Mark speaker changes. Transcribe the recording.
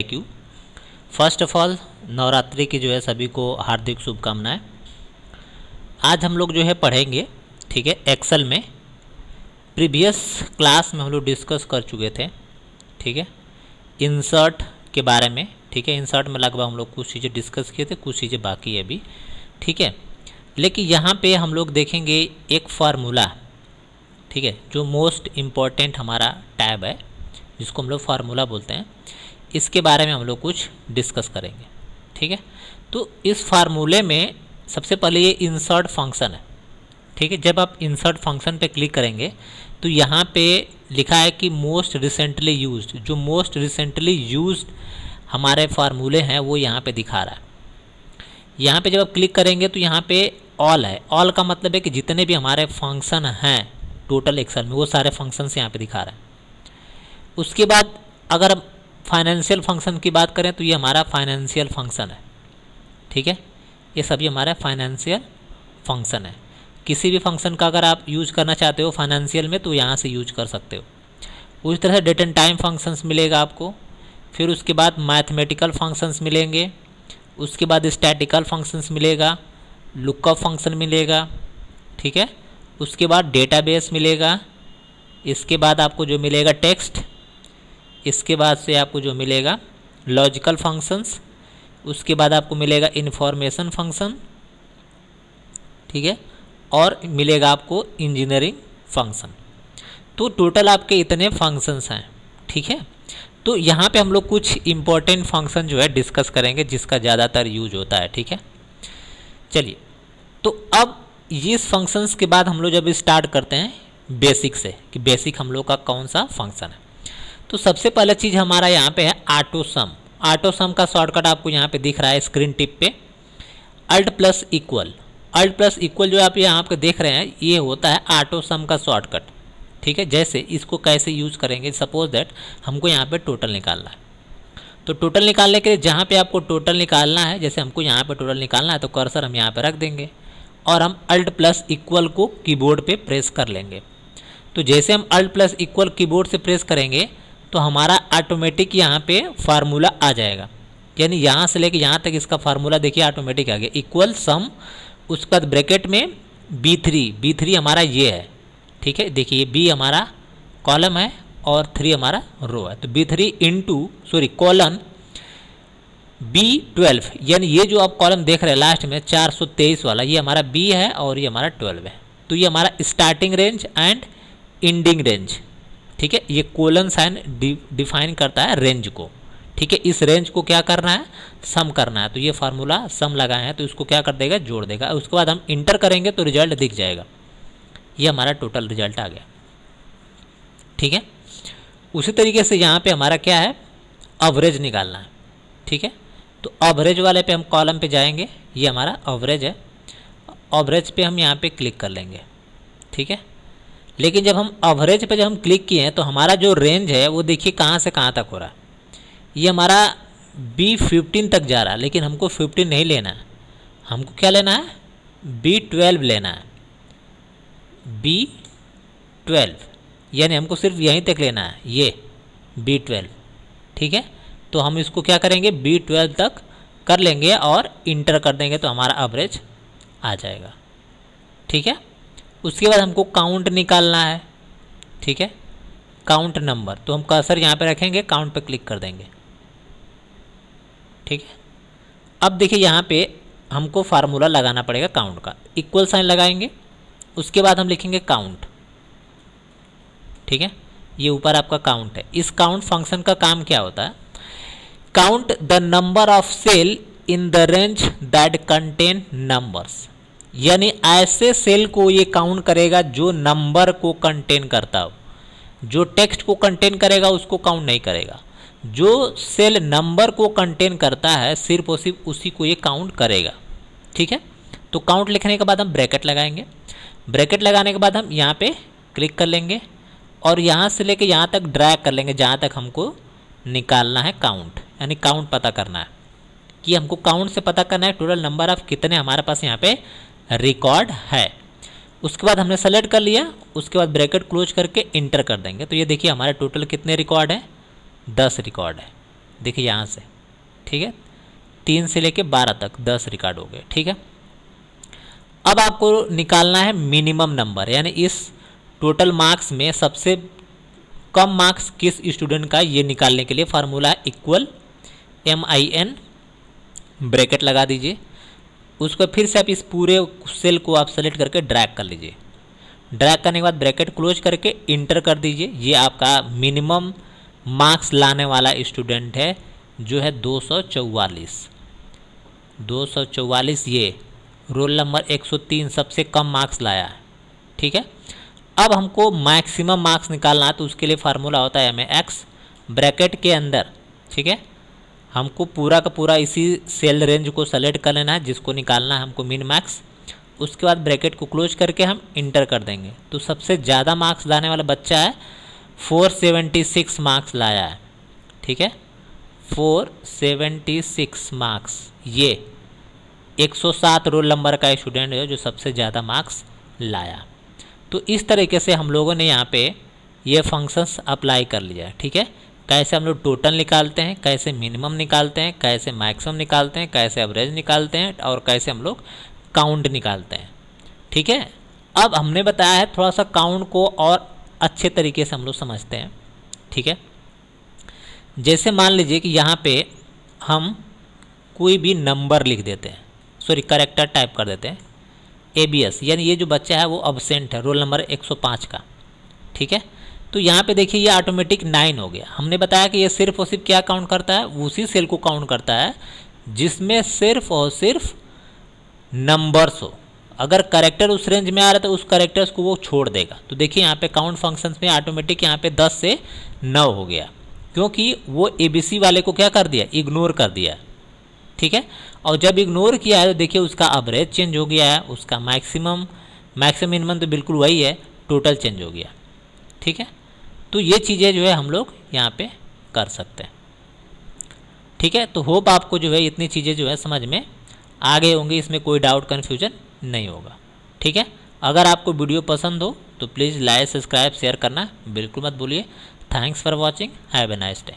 Speaker 1: Thank you. First of all Navratri की जो है सभी को हार्दिक शुभकामनाएं। आज हम लोग जो है पढ़ेंगे, ठीक है, एक्सेल में। प्रीवियस क्लास में हम लोग डिस्कस कर चुके थे, ठीक है, इंसर्ट के बारे में। ठीक है, इंसर्ट में लगभग हम लोग कुछ चीज़ें डिस्कस किए थे, कुछ चीज़ें बाकी है अभी, ठीक है। लेकिन यहाँ पे हम लोग देखेंगे एक फार्मूला, ठीक है, जो मोस्ट इम्पॉर्टेंट हमारा टैब है, जिसको हम लोग फार्मूला बोलते हैं। इसके बारे में हम लोग कुछ डिस्कस करेंगे, ठीक है। तो इस फार्मूले में सबसे पहले ये इंसर्ट फंक्शन है, ठीक है। जब आप इंसर्ट फंक्शन पे क्लिक करेंगे तो यहाँ पे लिखा है कि मोस्ट रिसेंटली यूज्ड, जो मोस्ट रिसेंटली यूज्ड हमारे फार्मूले हैं वो यहाँ पे दिखा रहा है। यहाँ पे जब आप क्लिक करेंगे तो यहाँ पे ऑल है। ऑल का मतलब है कि जितने भी हमारे फंक्शन हैं टोटल एक्सेल में, वो सारे फंक्शंस यहाँ पे दिखा रहा है। उसके बाद अगर फाइनेंशियल फंक्शन की बात करें तो ये हमारा फाइनेंशियल फंक्शन है, ठीक है। ये सभी हमारा फाइनेंशियल फंक्शन है। किसी भी फंक्शन का अगर आप यूज करना चाहते हो फाइनेंशियल में तो यहाँ से यूज कर सकते हो। उस तरह से डेट एंड टाइम फंक्शंस मिलेगा आपको। फिर उसके बाद मैथमेटिकल फंक्शंस मिलेंगे। उसके बाद स्टैटिकल फंक्शंस मिलेगा, लुकअप फंक्शन मिलेगा, ठीक है। उसके बाद डेटाबेस मिलेगा। इसके बाद आपको जो मिलेगा टेक्स्ट। इसके बाद से आपको जो मिलेगा लॉजिकल फंक्शंस। उसके बाद आपको मिलेगा इन्फॉर्मेशन फंक्शन, ठीक है, और मिलेगा आपको इंजीनियरिंग फंक्शन। तो टोटल आपके इतने फंक्शंस हैं, ठीक है। तो यहाँ पे हम लोग कुछ इम्पोर्टेंट फंक्शन जो है डिस्कस करेंगे जिसका ज़्यादातर यूज होता है, ठीक है। चलिए, तो अब इस फंक्शंस के बाद हम लोग जब स्टार्ट करते हैं बेसिक से, कि बेसिक हम लोग का कौन सा फंक्शन है। तो सबसे पहला चीज़ हमारा यहाँ पे है ऑटो सम। ऑटो सम का शॉर्टकट आपको यहाँ पे दिख रहा है स्क्रीन टिप पे, alt plus equal. Alt plus equal जो आप यहाँ पे देख रहे हैं ये होता है ऑटो सम का शॉर्टकट, ठीक है। जैसे इसको कैसे यूज करेंगे, सपोज दैट हमको यहाँ पे टोटल निकालना है। तो टोटल निकालने के लिए जहाँ पे आपको टोटल निकालना है, जैसे हमको यहाँ पे टोटल निकालना है तो कर्सर हम यहाँ पे रख देंगे और हम अल्ट प्लस इक्वल को कीबोर्ड पे प्रेस कर लेंगे। तो जैसे हम अल्ट प्लस इक्वल कीबोर्ड से प्रेस करेंगे तो हमारा ऑटोमेटिक यहाँ पे फार्मूला आ जाएगा। यानी यहाँ से लेके यहाँ तक इसका फार्मूला देखिए ऑटोमेटिक आ गया, इक्वल सम, उसके बाद ब्रैकेट में B3 हमारा ये है, ठीक है। देखिए B हमारा कॉलम है और 3 हमारा रो है। तो B3 कॉलन B12, यानी ये जो आप कॉलम देख रहे हैं लास्ट में 423 वाला, ये हमारा B है और ये हमारा 12 है। तो ये हमारा starting range and ending range, ठीक है। ये कोलन साइन डिफाइन करता है रेंज को, ठीक है। इस रेंज को क्या करना है, सम करना है। तो ये फार्मूला सम लगाए हैं तो इसको क्या कर देगा, जोड़ देगा। उसके बाद हम इंटर करेंगे तो रिजल्ट दिख जाएगा। ये हमारा टोटल रिजल्ट आ गया, ठीक है। उसी तरीके से यहाँ पे हमारा क्या है, एवरेज निकालना है, ठीक है। तो एवरेज वाले पे हम कॉलम पे जाएंगे, ये हमारा एवरेज है। एवरेज पे हम यहाँ पे क्लिक कर लेंगे, ठीक है। लेकिन जब हम एवरेज पे जब हम क्लिक किए हैं तो हमारा जो रेंज है वो देखिए कहाँ से कहाँ तक हो रहा है। ये हमारा B15 तक जा रहा है, लेकिन हमको 15 नहीं लेना है, हमको क्या लेना है, B12 लेना है। B12 यानी हमको सिर्फ यहीं तक लेना है, ये B12, ठीक है। तो हम इसको क्या करेंगे, B12 तक कर लेंगे और इंटर कर देंगे तो हमारा एवरेज आ जाएगा, ठीक है। उसके बाद हमको काउंट निकालना है, ठीक है, काउंट नंबर। तो हम कर्सर यहाँ पे रखेंगे, काउंट पे क्लिक कर देंगे, ठीक है। अब देखिए यहाँ पे हमको फार्मूला लगाना पड़ेगा काउंट का, इक्वल साइन लगाएंगे। उसके बाद हम लिखेंगे काउंट, ठीक है। ये ऊपर आपका काउंट है। इस काउंट फंक्शन का काम क्या होता है, count the number of cell in the range that contain numbers, यानी ऐसे सेल को ये काउंट करेगा जो नंबर को कंटेन करता हो। जो टेक्स्ट को कंटेन करेगा उसको काउंट नहीं करेगा, जो सेल नंबर को कंटेन करता है सिर्फ और सिर्फ उसी को ये काउंट करेगा, ठीक है। तो काउंट लिखने के बाद हम ब्रैकेट लगाएंगे। ब्रैकेट लगाने के बाद हम यहाँ पे क्लिक कर लेंगे और यहाँ से लेके यहाँ तक ड्रैग कर लेंगे जहाँ तक हमको निकालना है काउंट, यानी काउंट पता करना है कि हमको काउंट से पता करना है टोटल नंबर ऑफ कितने हमारे पास यहाँ पे रिकॉर्ड है। उसके बाद हमने सेलेक्ट कर लिया, उसके बाद ब्रैकेट क्लोज करके इंटर कर देंगे। तो ये देखिए हमारे टोटल कितने रिकॉर्ड है, 10 रिकॉर्ड है। देखिए यहाँ से, ठीक है, 3 से लेके 12 तक 10 रिकॉर्ड हो गए, ठीक है। अब आपको निकालना है मिनिमम नंबर, यानी इस टोटल मार्क्स में सबसे कम मार्क्स किस स्टूडेंट का, ये निकालने के लिए फार्मूला है इक्वल MIN, ब्रैकेट लगा दीजिए, उसको फिर से आप इस पूरे सेल को आप सेलेक्ट करके ड्रैग कर लीजिए। ड्रैग करने के बाद ब्रैकेट क्लोज करके इंटर कर दीजिए। ये आपका मिनिमम मार्क्स लाने वाला स्टूडेंट है जो है 244, ये रोल नंबर 103 सबसे कम मार्क्स लाया है, ठीक है। अब हमको मैक्सिमम मार्क्स निकालना है, तो उसके लिए फार्मूला होता है MAX, ब्रैकेट के अंदर, ठीक है, हमको पूरा का पूरा इसी सेल रेंज को सेलेक्ट कर लेना है जिसको निकालना है हमको मिन मैक्स। उसके बाद ब्रैकेट को क्लोज करके हम इंटर कर देंगे। तो सबसे ज़्यादा मार्क्स लाने वाला बच्चा है, 476 मार्क्स लाया है, ठीक है, 476 मार्क्स। ये 107 रोल नंबर का स्टूडेंट है जो सबसे ज़्यादा मार्क्स लाया। तो इस तरीके से हम लोगों ने यहाँ पे ये फंक्शंस अप्लाई कर लिया है, ठीक है। कैसे हम लोग टोटल निकालते हैं, कैसे मिनिमम निकालते हैं, कैसे मैक्सिमम निकालते हैं, कैसे एवरेज निकालते हैं, और कैसे हम लोग काउंट निकालते हैं, ठीक है। अब हमने बताया है थोड़ा सा काउंट को और अच्छे तरीके से हम लोग समझते हैं, ठीक है। जैसे मान लीजिए कि यहाँ पे हम कोई भी नंबर लिख देते हैं, सॉरी कैरेक्टर टाइप कर देते हैं ABS, यानी ये जो बच्चा है वो अब्सेंट है, रोल नंबर 105 का, ठीक है। तो यहाँ पे देखिए ये ऑटोमेटिक 9 हो गया। हमने बताया कि ये सिर्फ और सिर्फ क्या काउंट करता है, उसी सेल को काउंट करता है जिसमें सिर्फ और सिर्फ नंबर्स हो। अगर कैरेक्टर उस रेंज में आ रहा है तो उस कैरेक्टर्स को वो छोड़ देगा। तो देखिए यहाँ पे काउंट फंक्शंस में ऑटोमेटिक यहाँ पे 10 से 9 हो गया, क्योंकि वो ABC वाले को क्या कर दिया, इग्नोर कर दिया, ठीक है। और जब इग्नोर किया है तो देखिए उसका एवरेज चेंज हो गया है, उसका मैक्सिमम मिनिमम तो बिल्कुल वही है, टोटल चेंज हो गया, ठीक है। तो ये चीज़ें जो है हम लोग यहाँ पे कर सकते हैं, ठीक है। तो होप आपको जो है इतनी चीज़ें जो है समझ में आ गए होंगी, इसमें कोई डाउट कन्फ्यूजन नहीं होगा, ठीक है। अगर आपको वीडियो पसंद हो तो प्लीज़ लाइक, सब्सक्राइब, शेयर करना बिल्कुल मत भूलिए। Thanks for watching, have a nice day.